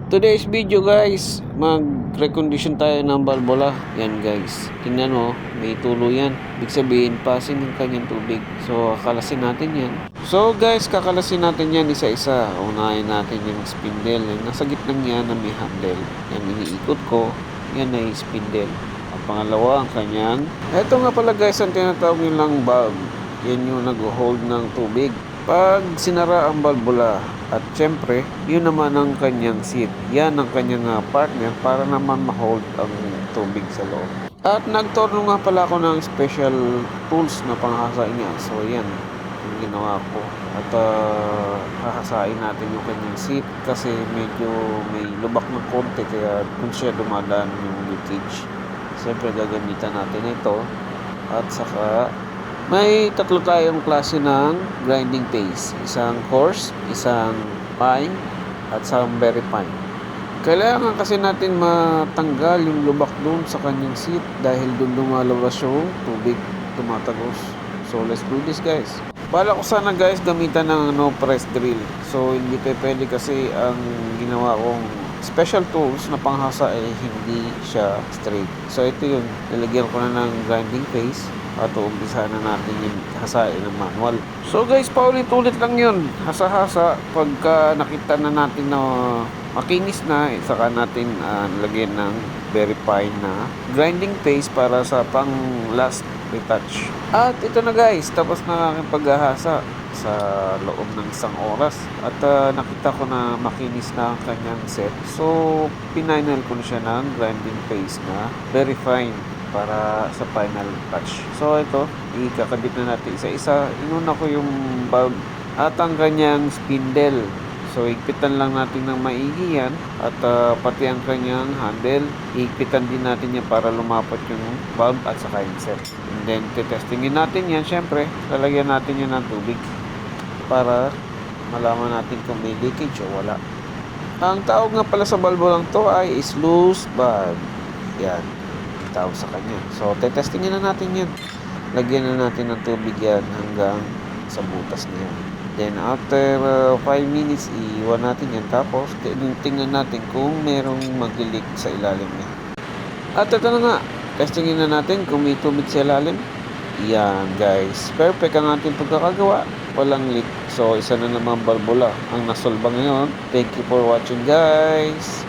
Today's video guys, mag-recondition tayo ng balbola. Yan guys, tingnan mo, may tulo yan. Ibig sabihin, passing ng kanyang tubig. So, kakalasin natin yan. So guys, kakalasin natin yan isa-isa. Unahin natin yung spindle. Yung nasa gitna niya na may handle. Yan, iniikot ko. Yan ay spindle. Ang pangalawa, ang kanyang. Ito nga pala guys, ang tinatawag nilang valve. Yan yung nag-hold ng tubig. Pag sinara ang balbola at syempre, yun naman ang kanyang seat. Yan ang kanyang partner para naman ma-hold ang tubig sa loob. At nagtorno nga pala ako ng special tools na panghasa niya. So yan, yung ginawa ko. At hahasain natin yung kanyang seat kasi medyo may lubak ng konti kaya kung siya dumadaan yung leakage. Siyempre gagamitan natin ito. At saka may tatlo tayong klase ng grinding paste. Isang coarse, isang fine, at isang very fine. Kailangan kasi natin matanggal yung lubak doon sa kanyang seat dahil doon lumalabas yung tubig tumatagos. So let's do this guys. Bala ko sana guys gamitan ng no press drill. So hindi pwede kasi ang ginawa kong special tools na panghasa ay hindi siya straight. So ito yun, nilagyan ko na ng grinding paste at umpisa na natin yung hasain ng manual. So guys, paulit-ulit lang yun. Hasa-hasa. Pagka nakita na natin na makinis na, saka natin lagyan ng very fine na grinding paste para sa pang last retouch. At ito na guys, tapos na aking paghahasa sa loob ng isang oras. At nakita ko na makinis na ang kanyang set. So, pininal ko na siya ng grinding paste na very fine para sa final touch. So ito, ikakabit na natin isa-isa. Inuna ko yung valve at ang kanyang spindle. So higpitan lang natin ng maigi yan at pati ang kanyang handle, higpitan din natin yan para lumapat yung valve at saka yung set. And then testingin natin yan, syempre lalagyan natin yan ng tubig para malaman natin kung may leakage o wala. Ang tawag nga pala sa valve lang to ay sluice valve. Yan tawag sa kanya. So, tetestingin na natin yan. Lagyan na natin ng tubig yan hanggang sa butas niya. Then, after 5 minutes, iwan natin yan. Tapos, tingnan natin kung merong mag-leak sa ilalim niya. At ito na nga, testingin na natin kung may tubig sa ilalim. Yan, guys. Perfect ang ating pagkakagawa. Walang leak. So, isa na naman balbola ang nasolba ngayon. Thank you for watching, guys.